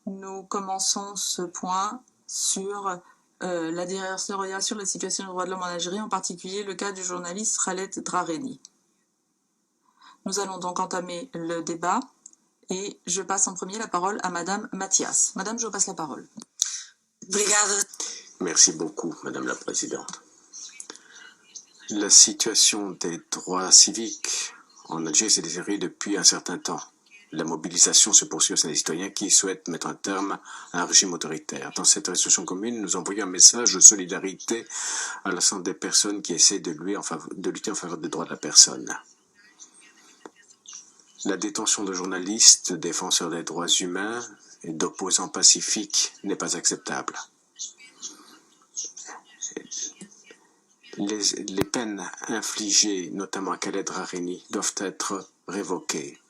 Nous commençons ce point sur la détérioration de la situation des droits de l'homme en Algérie, en particulier le cas du journaliste Khaled Drareni. Nous allons donc entamer le débat et je passe en premier la parole à Madame Mathias. Madame, je vous passe la parole. Merci beaucoup, Madame la Présidente. La situation des droits civiques en Algérie s'est détériorée depuis un certain temps. La mobilisation se poursuit au sein des citoyens qui souhaitent mettre un terme à un régime autoritaire. Dans cette résolution commune, nous envoyons un message de solidarité à l'ensemble des personnes qui essaient de lutter en faveur des droits de la personne. La détention de journalistes, de défenseurs des droits humains et d'opposants pacifiques n'est pas acceptable. Les peines infligées, notamment à Khaled Drareni, doivent être révoquées.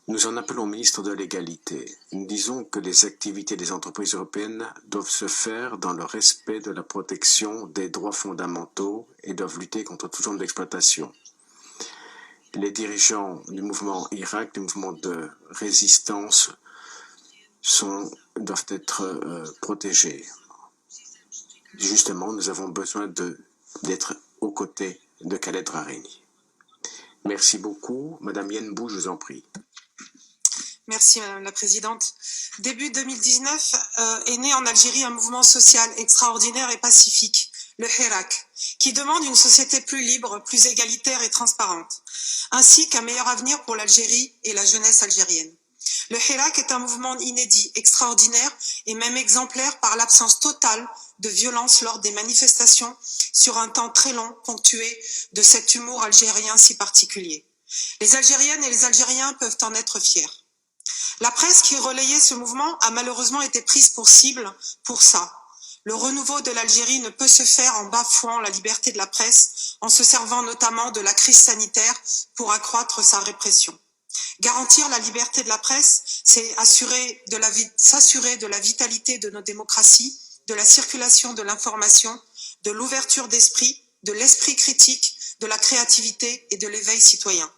Nous en appelons au ministre de l'Égalité. Nous disons que les activités des entreprises européennes doivent se faire dans le respect de la protection des droits fondamentaux et doivent lutter contre toute forme d'exploitation. Les dirigeants du mouvement Irak, du mouvement de résistance, doivent être protégés. Justement, nous avons besoin d'être aux côtés de Khaled Drareni. Merci beaucoup. Madame Yenbou, je vous en prie. Merci Madame la Présidente. Début 2019 est né en Algérie un mouvement social extraordinaire et pacifique, le Hirak, qui demande une société plus libre, plus égalitaire et transparente, ainsi qu'un meilleur avenir pour l'Algérie et la jeunesse algérienne. Le Hirak est un mouvement inédit, extraordinaire et même exemplaire par l'absence totale de violence lors des manifestations sur un temps très long, ponctué de cet humour algérien si particulier. Les Algériennes et les Algériens peuvent en être fiers. La presse qui relayait ce mouvement a malheureusement été prise pour cible pour ça. Le renouveau de l'Algérie ne peut se faire en bafouant la liberté de la presse, en se servant notamment de la crise sanitaire pour accroître sa répression. Garantir la liberté de la presse, c'est s'assurer de la vitalité de nos démocraties, de la circulation de l'information, de l'ouverture d'esprit, de l'esprit critique, de la créativité et de l'éveil citoyen.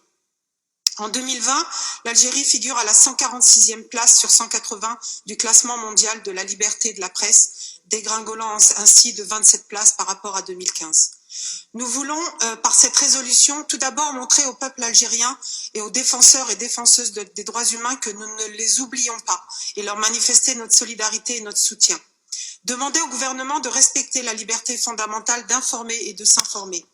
En 2020, l'Algérie figure à la 146e place sur 180 du classement mondial de la liberté de la presse, dégringolant ainsi de 27 places par rapport à 2015. Nous voulons, par cette résolution, tout d'abord montrer au peuple algérien et aux défenseurs et défenseuses des droits humains que nous ne les oublions pas et leur manifester notre solidarité et notre soutien. Demander au gouvernement de respecter la liberté fondamentale d'informer et de s'informer.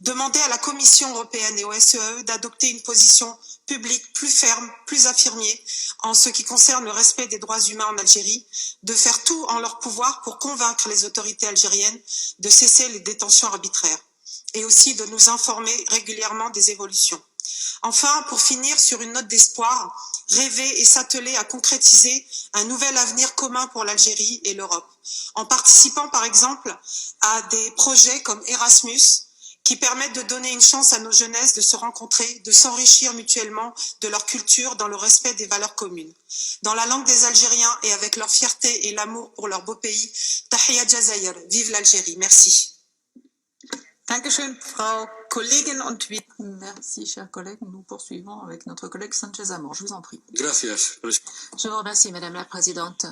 Demander à la Commission européenne et au SEE d'adopter une position publique plus ferme, plus affirmée en ce qui concerne le respect des droits humains en Algérie, de faire tout en leur pouvoir pour convaincre les autorités algériennes de cesser les détentions arbitraires et aussi de nous informer régulièrement des évolutions. Enfin, pour finir sur une note d'espoir, rêver et s'atteler à concrétiser un nouvel avenir commun pour l'Algérie et l'Europe, en participant par exemple à des projets comme Erasmus, qui permettent de donner une chance à nos jeunesses de se rencontrer, de s'enrichir mutuellement de leur culture dans le respect des valeurs communes. Dans la langue des Algériens et avec leur fierté et l'amour pour leur beau pays, Tahia Jazair, vive l'Algérie. Merci. Dankeschön, Frau Kollegin und Merci, chers collègues. Nous poursuivons avec notre collègue Sanchez Amor. Je vous en prie. Gracias. Je vous remercie, Madame la Présidente.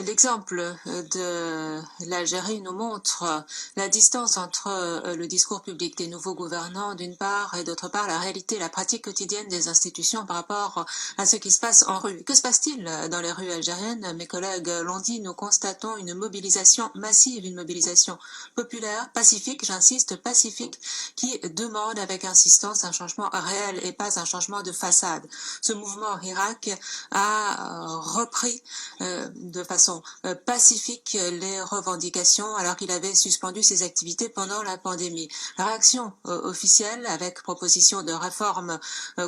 L'exemple de l'Algérie nous montre la distance entre le discours public des nouveaux gouvernants d'une part et d'autre part la réalité, la pratique quotidienne des institutions par rapport à ce qui se passe en rue. Que se passe-t-il dans les rues algériennes? Mes collègues l'ont dit, nous constatons une mobilisation massive, une mobilisation populaire, pacifique, j'insiste, pacifique, qui demande avec insistance un changement réel et pas un changement de façade. Ce mouvement Hirak a repris de façon pacifique les revendications alors qu'il avait suspendu ses activités pendant la pandémie. La réaction officielle avec proposition de réforme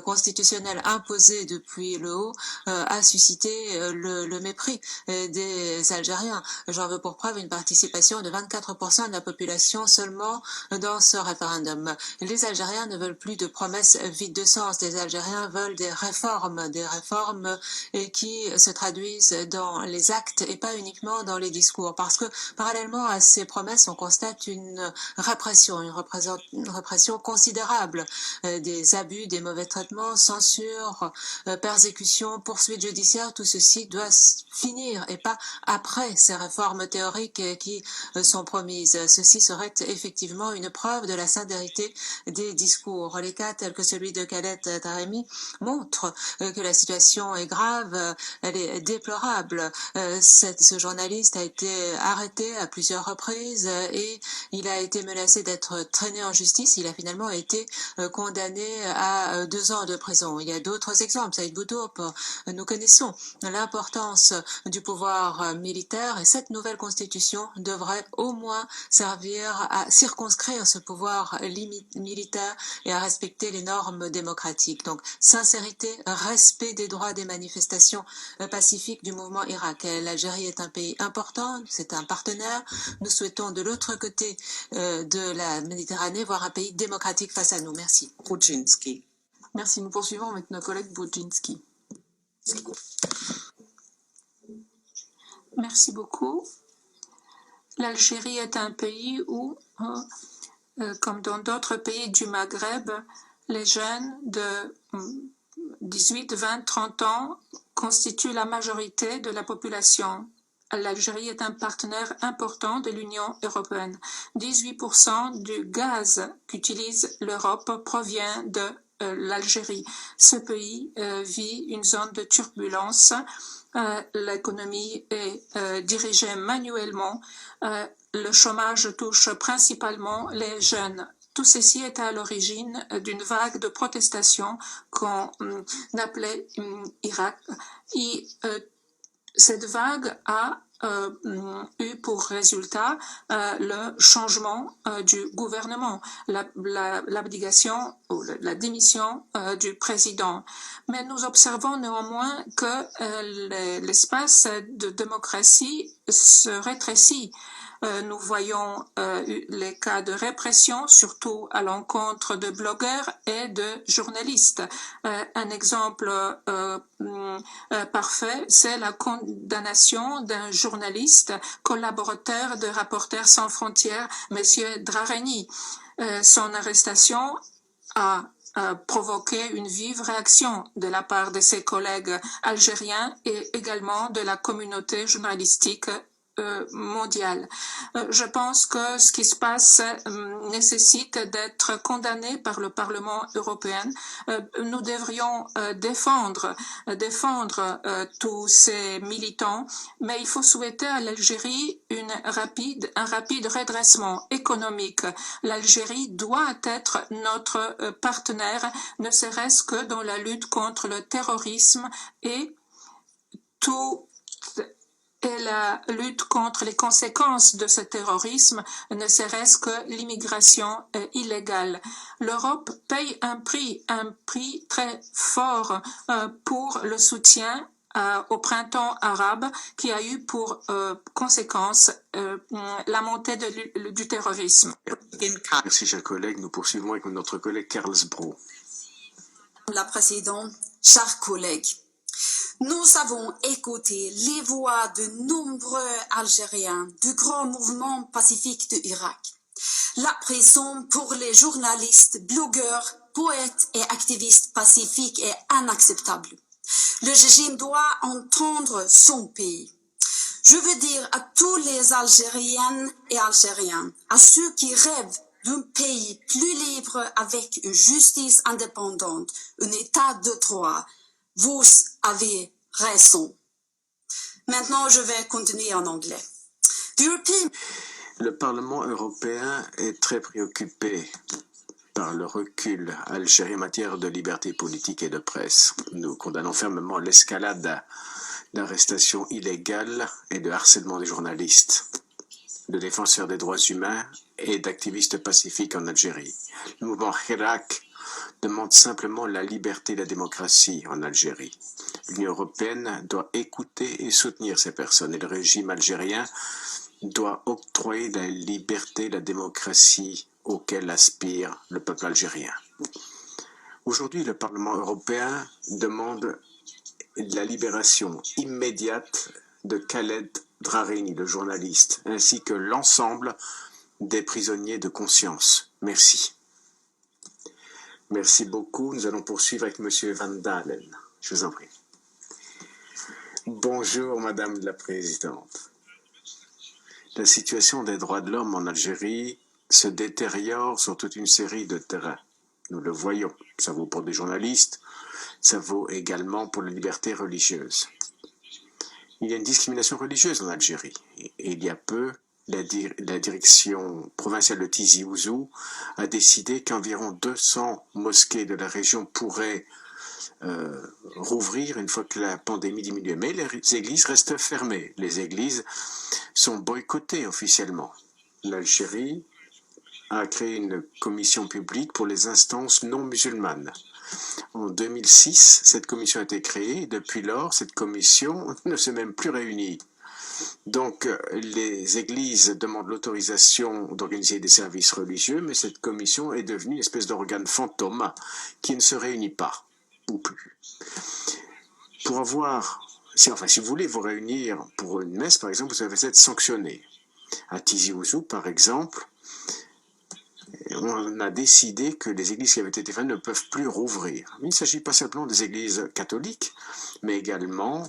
constitutionnelle imposée depuis le haut a suscité le mépris des Algériens. J'en veux pour preuve une participation de 24% de la population seulement dans ce référendum. Les Algériens ne veulent plus de promesses vides de sens. Les Algériens veulent des réformes qui se traduisent dans les actes et pas uniquement dans les discours. Parce que parallèlement à ces promesses, on constate une répression considérable des abus, des mauvais traitements, censure, persécution, poursuites judiciaires. Tout ceci doit finir et pas après ces réformes théoriques qui sont promises. Ceci serait effectivement une preuve de la sincérité des discours. Les cas tels que celui de Khaled Drahimi montrent que la situation est grave, elle est déplorable. Ce journaliste a été arrêté à plusieurs reprises et il a été menacé d'être traîné en justice. Il a finalement été condamné à 2 ans de prison. Il y a d'autres exemples. Saïd Boutoup, nous connaissons l'importance du pouvoir militaire et cette nouvelle constitution devrait au moins servir à circonscrire ce pouvoir militaire et à respecter les normes démocratiques. Donc, sincérité, respect des droits des manifestations pacifiques du mouvement irakien. L'Algérie est un pays important, c'est un partenaire. Nous souhaitons de l'autre côté de la Méditerranée voir un pays démocratique face à nous. Merci. Budzinski. Merci. Nous poursuivons avec notre collègue Budzinski. Merci beaucoup. L'Algérie est un pays où, comme dans d'autres pays du Maghreb, les jeunes de 18, 20, 30 ans constituent la majorité de la population. L'Algérie est un partenaire important de l'Union européenne. 18% du gaz qu'utilise l'Europe provient de l'Algérie. Ce pays vit une zone de turbulence. L'économie est dirigée manuellement. Le chômage touche principalement les jeunes. Tout ceci est à l'origine d'une vague de protestations qu'on appelait Irak. Et cette vague a eu pour résultat le changement du gouvernement, l'abdication ou la démission du président. Mais nous observons néanmoins que l'espace de démocratie se rétrécit. Nous voyons les cas de répression, surtout à l'encontre de blogueurs et de journalistes. Un exemple parfait, c'est la condamnation d'un journaliste, collaborateur de Reporters sans frontières, M. Drahimi. Son arrestation a provoqué une vive réaction de la part de ses collègues algériens et également de la communauté journalistique mondiale. Je pense que ce qui se passe nécessite d'être condamné par le Parlement européen. Nous devrions défendre tous ces militants, mais il faut souhaiter à l'Algérie un rapide redressement économique. L'Algérie doit être notre partenaire, ne serait-ce que dans la lutte contre le terrorisme et la lutte contre les conséquences de ce terrorisme, ne serait-ce que l'immigration illégale. L'Europe paye un prix très fort pour le soutien au printemps arabe qui a eu pour conséquence la montée du terrorisme. Merci, chers collègues. Nous poursuivons avec notre collègue Karlsbro. La présidente, chers collègues, nous avons écouté les voix de nombreux Algériens du grand mouvement pacifique de Irak. La pression pour les journalistes, blogueurs, poètes et activistes pacifiques est inacceptable. Le régime doit entendre son pays. Je veux dire à tous les Algériennes et Algériens, à ceux qui rêvent d'un pays plus libre avec une justice indépendante, un état de droit, vous avez raison. Maintenant, je vais continuer en anglais. Le Parlement européen est très préoccupé par le recul algérien en matière de liberté politique et de presse. Nous condamnons fermement l'escalade d'arrestations illégales et de harcèlement des journalistes, de défenseurs des droits humains et d'activistes pacifiques en Algérie. Le mouvement Hirak demande simplement la liberté et la démocratie en Algérie. L'Union européenne doit écouter et soutenir ces personnes et le régime algérien doit octroyer la liberté et la démocratie auquel aspire le peuple algérien. Aujourd'hui, le Parlement européen demande la libération immédiate de Khaled Drareni, le journaliste, ainsi que l'ensemble des prisonniers de conscience. Merci. Merci beaucoup. Nous allons poursuivre avec M. Van Dalen. Je vous en prie. Bonjour, Madame la Présidente. La situation des droits de l'homme en Algérie se détériore sur toute une série de terrains. Nous le voyons. Ça vaut pour des journalistes, ça vaut également pour la liberté religieuse. Il y a une discrimination religieuse en Algérie. Et il y a peu, la direction provinciale de Tizi Ouzou a décidé qu'environ 200 mosquées de la région pourraient rouvrir une fois que la pandémie diminue. Mais les églises restent fermées. Les églises sont boycottées officiellement. L'Algérie a créé une commission publique pour les instances non musulmanes. En 2006, cette commission a été créée et depuis lors, cette commission ne s'est même plus réunie. Donc, les églises demandent l'autorisation d'organiser des services religieux, mais cette commission est devenue une espèce d'organe fantôme qui ne se réunit pas, ou plus. Pour avoir, si vous voulez vous réunir pour une messe, par exemple, vous devez être sanctionné. À Tizi Ouzou, par exemple, on a décidé que les églises qui avaient été fermées ne peuvent plus rouvrir. Il ne s'agit pas simplement des églises catholiques, mais également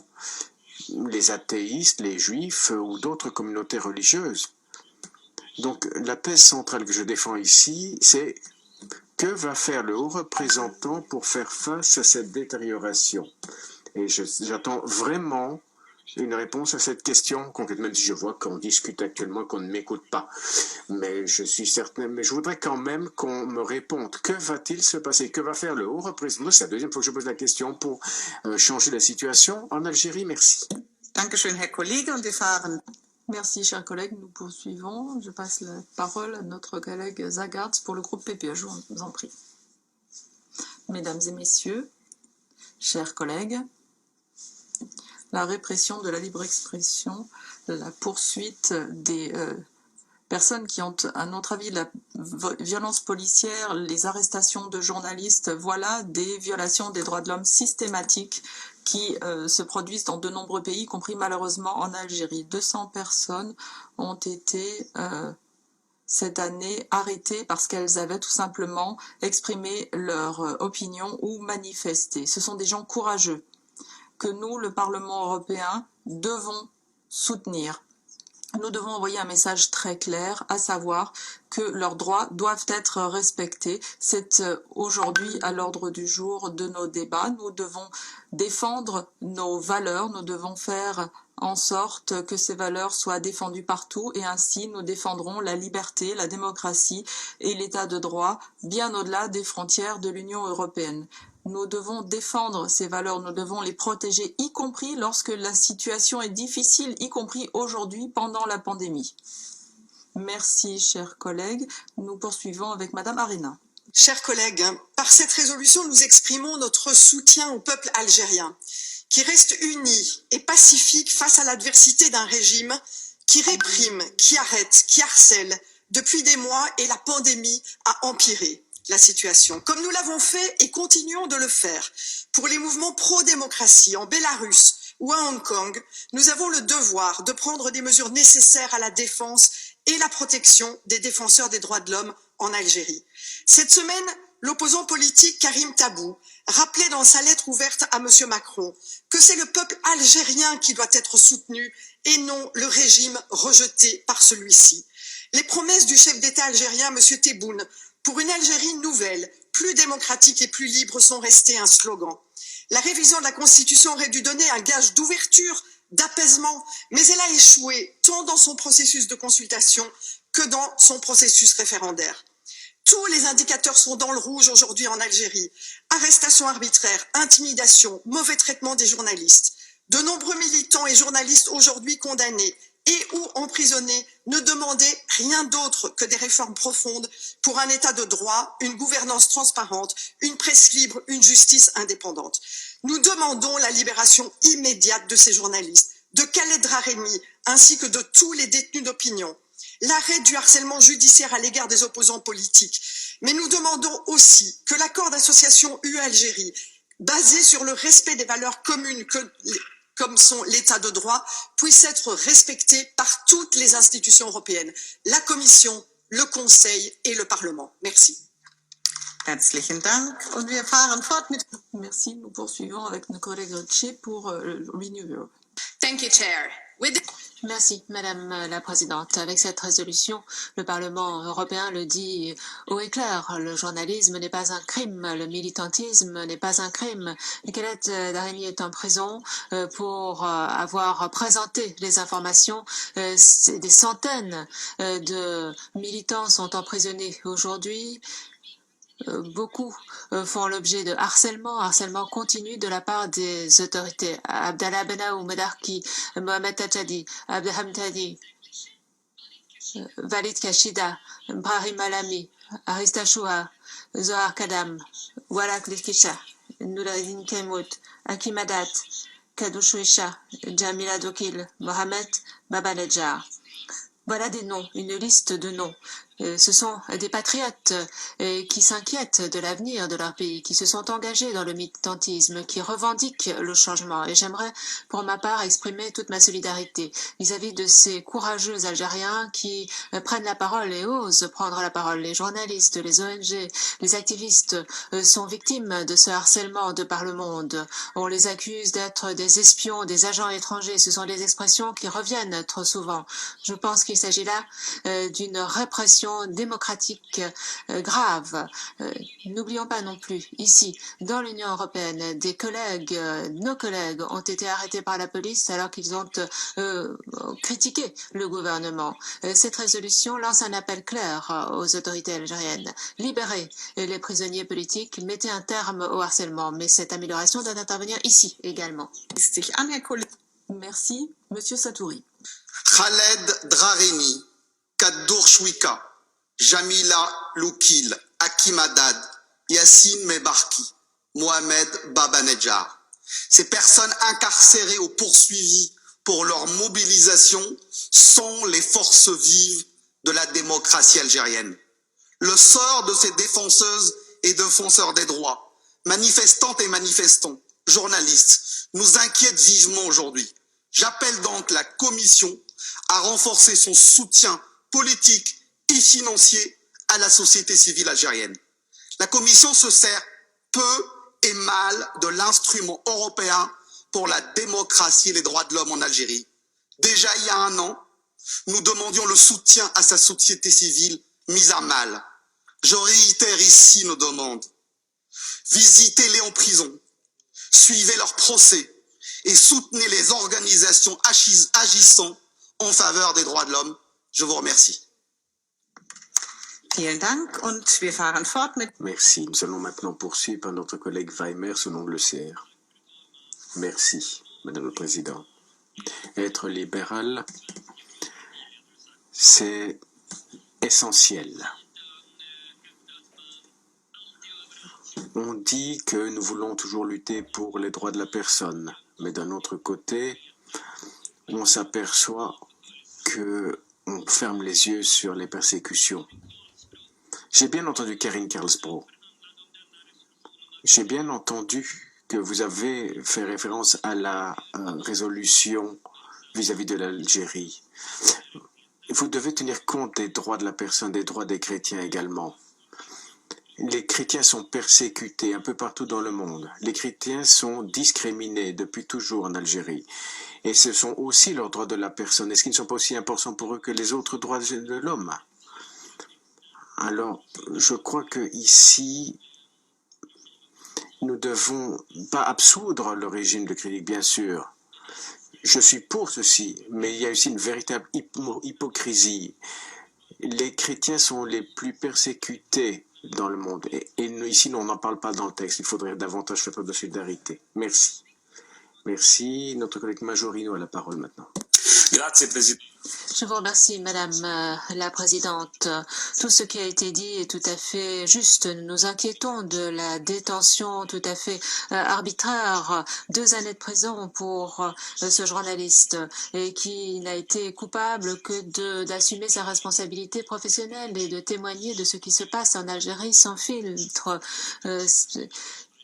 les athéistes, les juifs ou d'autres communautés religieuses. Donc la thèse centrale que je défends ici, c'est que va faire le haut représentant pour faire face à cette détérioration? Et j'attends vraiment une réponse à cette question concrète, même si je vois qu'on discute actuellement, qu'on ne m'écoute pas. Mais je suis certain, mais je voudrais quand même qu'on me réponde. Que va-t-il se passer? Que va faire le haut représentant? C'est la deuxième fois que je pose la question pour changer la situation en Algérie. Merci. Merci, chers collègues. Nous poursuivons. Je passe la parole à notre collègue Zagards pour le groupe PPE. Je vous en prie. Mesdames et messieurs, chers collègues, la répression de la libre expression, la poursuite des personnes qui ont, à notre avis, la violence policière, les arrestations de journalistes, voilà des violations des droits de l'homme systématiques qui se produisent dans de nombreux pays, y compris malheureusement en Algérie. 200 personnes ont été cette année arrêtées parce qu'elles avaient tout simplement exprimé leur opinion ou manifesté. Ce sont des gens courageux que nous, le Parlement européen, devons soutenir. Nous devons envoyer un message très clair, à savoir que leurs droits doivent être respectés. C'est aujourd'hui à l'ordre du jour de nos débats. Nous devons défendre nos valeurs, nous devons faire en sorte que ces valeurs soient défendues partout et ainsi nous défendrons la liberté, la démocratie et l'état de droit bien au-delà des frontières de l'Union européenne. Nous devons défendre ces valeurs, nous devons les protéger, y compris lorsque la situation est difficile, y compris aujourd'hui pendant la pandémie. Merci, chers collègues. Nous poursuivons avec Madame Arena. Chers collègues, par cette résolution, nous exprimons notre soutien au peuple algérien, qui reste uni et pacifique face à l'adversité d'un régime qui réprime, qui arrête, qui harcèle depuis des mois et la pandémie a empiré la situation, comme nous l'avons fait et continuons de le faire pour les mouvements pro-démocratie en Bélarus ou à Hong Kong. Nous avons le devoir de prendre des mesures nécessaires à la défense et la protection des défenseurs des droits de l'homme en Algérie. Cette semaine, l'opposant politique Karim Tabou rappelait dans sa lettre ouverte à M. Macron que c'est le peuple algérien qui doit être soutenu et non le régime rejeté par celui-ci. Les promesses du chef d'État algérien, M. Tebboune, pour une Algérie nouvelle, plus démocratique et plus libre sont restées un slogan. La révision de la Constitution aurait dû donner un gage d'ouverture, d'apaisement, mais elle a échoué tant dans son processus de consultation que dans son processus référendaire. Tous les indicateurs sont dans le rouge aujourd'hui en Algérie. Arrestations arbitraires, intimidation, mauvais traitement des journalistes. De nombreux militants et journalistes aujourd'hui condamnés et ou emprisonnés ne demandaient rien d'autre que des réformes profondes pour un état de droit, une gouvernance transparente, une presse libre, une justice indépendante. Nous demandons la libération immédiate de ces journalistes, de Khaled Drareni, ainsi que de tous les détenus d'opinion. L'arrêt du harcèlement judiciaire à l'égard des opposants politiques. Mais nous demandons aussi que l'accord d'association UE-Algérie, basé sur le respect des valeurs communes que comme sont l'état de droit, puissent être respectés par toutes les institutions européennes, la Commission, le Conseil et le Parlement. Merci. Herzlichen Dank. Und wir fahren fort mit... Merci, nous poursuivons avec nos collègues Ritchie pour Renew Europe. Thank you, Chair. Merci, Madame la Présidente. Avec cette résolution, le Parlement européen le dit haut et clair. Le journalisme n'est pas un crime, le militantisme n'est pas un crime. Khaled Dareni est en prison pour avoir présenté les informations. Des centaines de militants sont emprisonnés aujourd'hui. Beaucoup font l'objet de harcèlement continu de la part des autorités. Abdallah Benaou, Medarki, Mohamed Tachadi, Abdelhamid Hadi, Walid Kashida, Brahim Alami, Arista Choua, Zohar Kadam, Walak Likisha, Nouraddin Kemmout, Hakim Haddad, Kadou Chouisha, Jamila Dokil, Mohamed Babanedjar. Voilà des noms, une liste de noms. Ce sont des patriotes qui s'inquiètent de l'avenir de leur pays, qui se sont engagés dans le militantisme, qui revendiquent le changement. Et j'aimerais, pour ma part, exprimer toute ma solidarité vis-à-vis de ces courageux Algériens qui prennent la parole et osent prendre la parole. Les journalistes, les ONG, les activistes sont victimes de ce harcèlement de par le monde. On les accuse d'être des espions, des agents étrangers. Ce sont des expressions qui reviennent trop souvent. Je pense qu'il s'agit là d'une répression démocratique grave. N'oublions pas non plus, ici, dans l'Union européenne, des collègues, nos collègues ont été arrêtés par la police alors qu'ils ont critiqué le gouvernement. Cette résolution lance un appel clair aux autorités algériennes. Libérez les prisonniers politiques, mettez un terme au harcèlement, mais cette amélioration doit intervenir ici également. Merci, Monsieur Satouri. Khaled Dareni, Kaddour Chouika, Jamila Loukil, Hakim Haddad, Yassine Mebarki, Mohamed Babanedjar. Ces personnes incarcérées ou poursuivies pour leur mobilisation sont les forces vives de la démocratie algérienne. Le sort de ces défenseuses et défenseurs des droits, manifestantes et manifestants, journalistes, nous inquiète vivement aujourd'hui. J'appelle donc la Commission à renforcer son soutien politique et financier à la société civile algérienne. La Commission se sert peu et mal de l'instrument européen pour la démocratie et les droits de l'homme en Algérie. Déjà il y a un an, nous demandions le soutien à sa société civile mise à mal. Je réitère ici nos demandes. Visitez-les en prison, suivez leurs procès et soutenez les organisations agissant en faveur des droits de l'homme. Je vous remercie. Merci. Nous allons maintenant poursuivre par notre collègue Weimer au nom de l'ECR. Merci, Madame la Présidente. Être libéral, c'est essentiel. On dit que nous voulons toujours lutter pour les droits de la personne, mais d'un autre côté, on s'aperçoit qu'on ferme les yeux sur les persécutions. J'ai bien entendu Karine Karlsbro. J'ai bien entendu que vous avez fait référence à la résolution vis-à-vis de l'Algérie. Vous devez tenir compte des droits de la personne, des droits des chrétiens également. Les chrétiens sont persécutés un peu partout dans le monde. Les chrétiens sont discriminés depuis toujours en Algérie. Et ce sont aussi leurs droits de la personne. Est-ce qu'ils ne sont pas aussi importants pour eux que les autres droits de l'homme? Alors, je crois que ici, nous ne devons pas absoudre le régime de critique, bien sûr. Je suis pour ceci, mais il y a aussi une véritable hypocrisie. Les chrétiens sont les plus persécutés dans le monde. Et nous, ici, on n'en parle pas dans le texte. Il faudrait davantage faire preuve de solidarité. Merci. Merci. Notre collègue Majorino a la parole maintenant. Grazie, Presidente. Je vous remercie, Madame la Présidente. Tout ce qui a été dit est tout à fait juste. Nous nous inquiétons de la détention tout à fait arbitraire. 2 années de prison pour ce journaliste et qui n'a été coupable que d'assumer sa responsabilité professionnelle et de témoigner de ce qui se passe en Algérie sans filtre.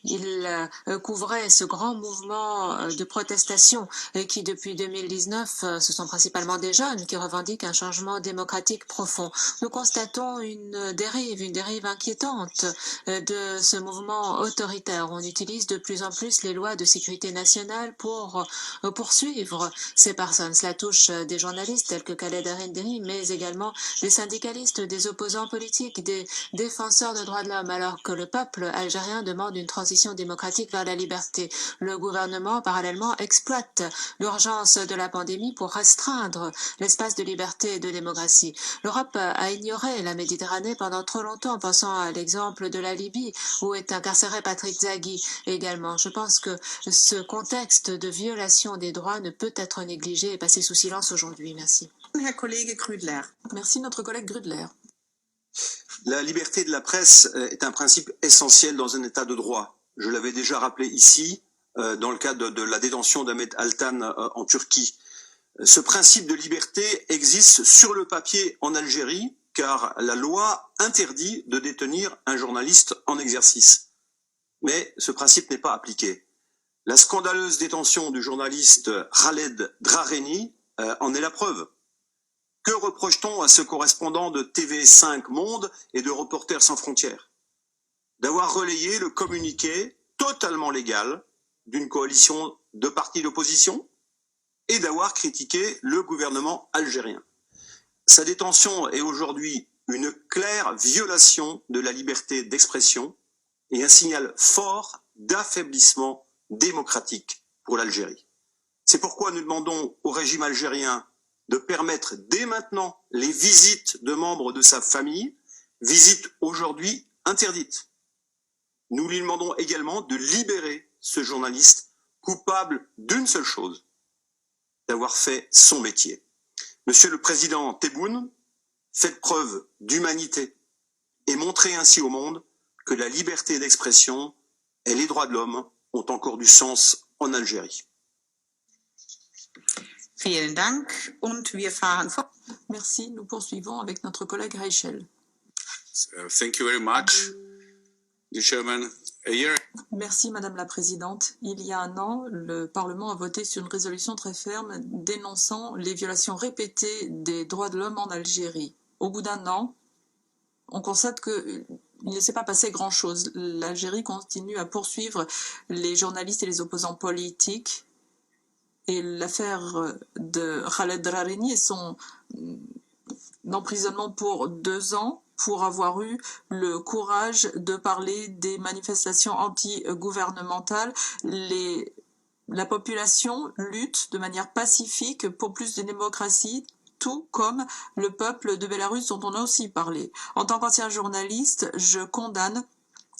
Il couvrait ce grand mouvement de protestation qui, depuis 2019, ce sont principalement des jeunes qui revendiquent un changement démocratique profond. Nous constatons une dérive inquiétante de ce mouvement autoritaire. On utilise de plus en plus les lois de sécurité nationale pour poursuivre ces personnes. Cela touche des journalistes tels que Khaled Arenderi, mais également des syndicalistes, des opposants politiques, des défenseurs de droits de l'homme, alors que le peuple algérien demande une transition démocratique vers la liberté. Le gouvernement, parallèlement, exploite l'urgence de la pandémie pour restreindre l'espace de liberté et de démocratie. L'Europe a ignoré la Méditerranée pendant trop longtemps, pensant à l'exemple de la Libye, où est incarcéré Patrick Zaghi également. Je pense que ce contexte de violation des droits ne peut être négligé et passé sous silence aujourd'hui. Merci. Herr Kollege Grüdler. Merci, notre collègue Grudler. La liberté de la presse est un principe essentiel dans un état de droit. Je l'avais déjà rappelé ici, dans le cadre de la détention d'Ahmet Altan en Turquie. Ce principe de liberté existe sur le papier en Algérie, car la loi interdit de détenir un journaliste en exercice. Mais ce principe n'est pas appliqué. La scandaleuse détention du journaliste Khaled Drareni en est la preuve. Que reproche-t-on à ce correspondant de TV5 Monde et de Reporters sans frontières? D'avoir relayé le communiqué totalement légal d'une coalition de partis d'opposition et d'avoir critiqué le gouvernement algérien. Sa détention est aujourd'hui une claire violation de la liberté d'expression et un signal fort d'affaiblissement démocratique pour l'Algérie. C'est pourquoi nous demandons au régime algérien de permettre dès maintenant les visites de membres de sa famille, visites aujourd'hui interdites. Nous lui demandons également de libérer ce journaliste coupable d'une seule chose, d'avoir fait son métier. Monsieur le Président Tebboune, faites preuve d'humanité et montrez ainsi au monde que la liberté d'expression et les droits de l'homme ont encore du sens en Algérie. Vielen Dank und wir fahren fort. Merci, nous poursuivons avec notre collègue Reichel. Thank you very much, the Chairman. A year... Merci Madame la Présidente. Il y a un an, le Parlement a voté sur une résolution très ferme dénonçant les violations répétées des droits de l'homme en Algérie. Au bout d'un an, on constate qu'il ne s'est pas passé grand-chose. L'Algérie continue à poursuivre les journalistes et les opposants politiques. Et l'affaire de Khaled Drareni et son emprisonnement pour 2 ans pour avoir eu le courage de parler des manifestations anti-gouvernementales. La population lutte de manière pacifique pour plus de démocratie, tout comme le peuple de Bélarus dont on a aussi parlé. En tant qu'ancien journaliste, je condamne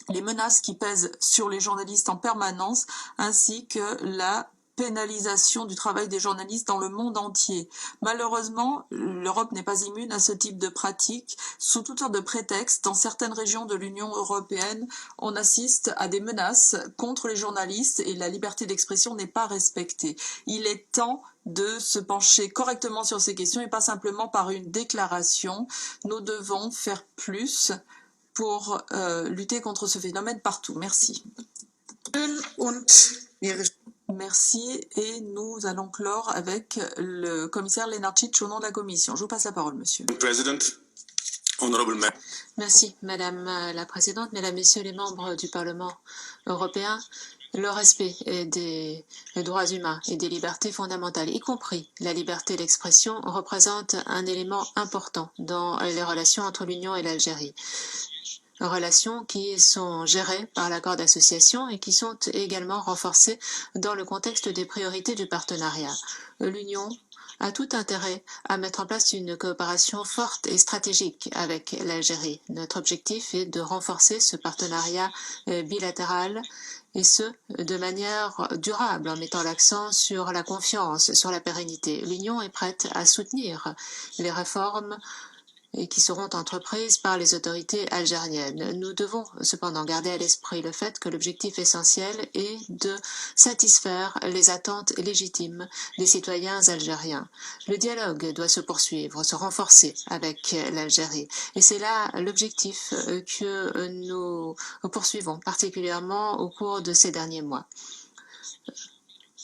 les menaces qui pèsent sur les journalistes en permanence, ainsi que la pénalisation du travail des journalistes dans le monde entier. Malheureusement, l'Europe n'est pas immune à ce type de pratique. Sous toutes sortes de prétextes, dans certaines régions de l'Union européenne, on assiste à des menaces contre les journalistes et la liberté d'expression n'est pas respectée. Il est temps de se pencher correctement sur ces questions et pas simplement par une déclaration. Nous devons faire plus pour lutter contre ce phénomène partout. Merci. Merci et nous allons clore avec le commissaire Lenarčič au nom de la Commission. Je vous passe la parole, monsieur. Merci, Madame la Présidente, Mesdames, Messieurs les membres du Parlement européen. Le respect des droits humains et des libertés fondamentales, y compris la liberté d'expression, représente un élément important dans les relations entre l'Union et l'Algérie. Relations qui sont gérées par l'accord d'association et qui sont également renforcées dans le contexte des priorités du partenariat. L'Union a tout intérêt à mettre en place une coopération forte et stratégique avec l'Algérie. Notre objectif est de renforcer ce partenariat bilatéral et ce, de manière durable, en mettant l'accent sur la confiance, sur la pérennité. L'Union est prête à soutenir les réformes et qui seront entreprises par les autorités algériennes. Nous devons cependant garder à l'esprit le fait que l'objectif essentiel est de satisfaire les attentes légitimes des citoyens algériens. Le dialogue doit se poursuivre, se renforcer avec l'Algérie. Et c'est là l'objectif que nous poursuivons, particulièrement au cours de ces derniers mois.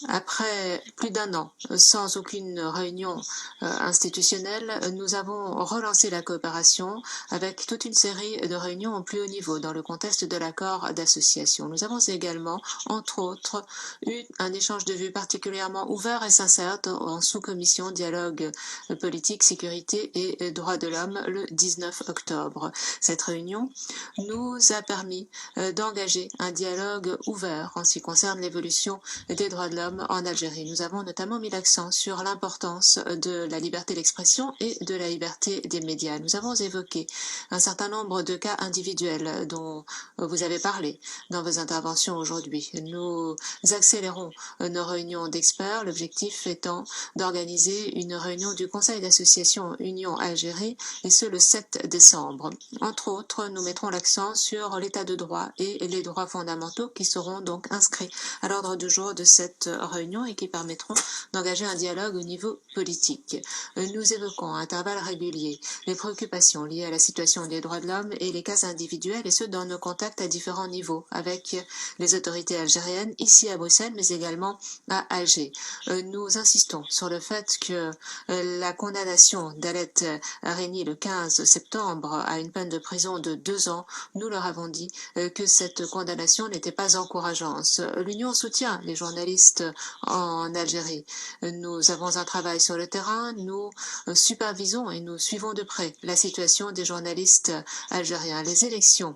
Après plus d'un an sans aucune réunion institutionnelle, nous avons relancé la coopération avec toute une série de réunions au plus haut niveau dans le contexte de l'accord d'association. Nous avons également, entre autres, eu un échange de vues particulièrement ouvert et sincère en sous-commission dialogue politique, sécurité et droits de l'homme le 19 octobre. Cette réunion nous a permis d'engager un dialogue ouvert en ce qui concerne l'évolution des droits de l'homme en Algérie. Nous avons notamment mis l'accent sur l'importance de la liberté d'expression et de la liberté des médias. Nous avons évoqué un certain nombre de cas individuels dont vous avez parlé dans vos interventions aujourd'hui. Nous accélérons nos réunions d'experts, l'objectif étant d'organiser une réunion du Conseil d'association Union Algérie, et ce le 7 décembre. Entre autres, nous mettrons l'accent sur l'état de droit et les droits fondamentaux qui seront donc inscrits à l'ordre du jour de cette réunion et qui permettront d'engager un dialogue au niveau politique. Nous évoquons à intervalles réguliers les préoccupations liées à la situation des droits de l'homme et les cas individuels, et ce dans nos contacts à différents niveaux avec les autorités algériennes, ici à Bruxelles, mais également à Alger. Nous insistons sur le fait que la condamnation d'Alet Harini le 15 septembre à une peine de prison de 2 ans, nous leur avons dit que cette condamnation n'était pas encourageante. L'Union soutient les journalistes en Algérie. Nous avons un travail sur le terrain, nous supervisons et nous suivons de près la situation des journalistes algériens. Les élections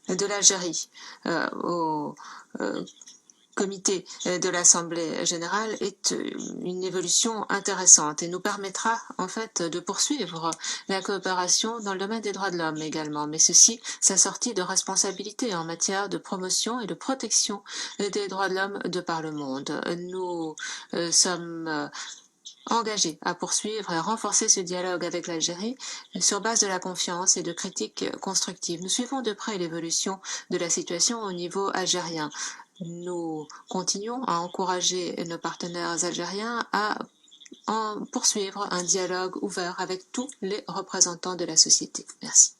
de l'Algérie au comité de l'Assemblée générale est une évolution intéressante et nous permettra en fait de poursuivre la coopération dans le domaine des droits de l'homme également, mais ceci s'assortit de responsabilités en matière de promotion et de protection des droits de l'homme de par le monde. Nous sommes engagés à poursuivre et à renforcer ce dialogue avec l'Algérie sur base de la confiance et de critiques constructives. Nous suivons de près l'évolution de la situation au niveau algérien. Nous continuons à encourager nos partenaires algériens à poursuivre un dialogue ouvert avec tous les représentants de la société. Merci.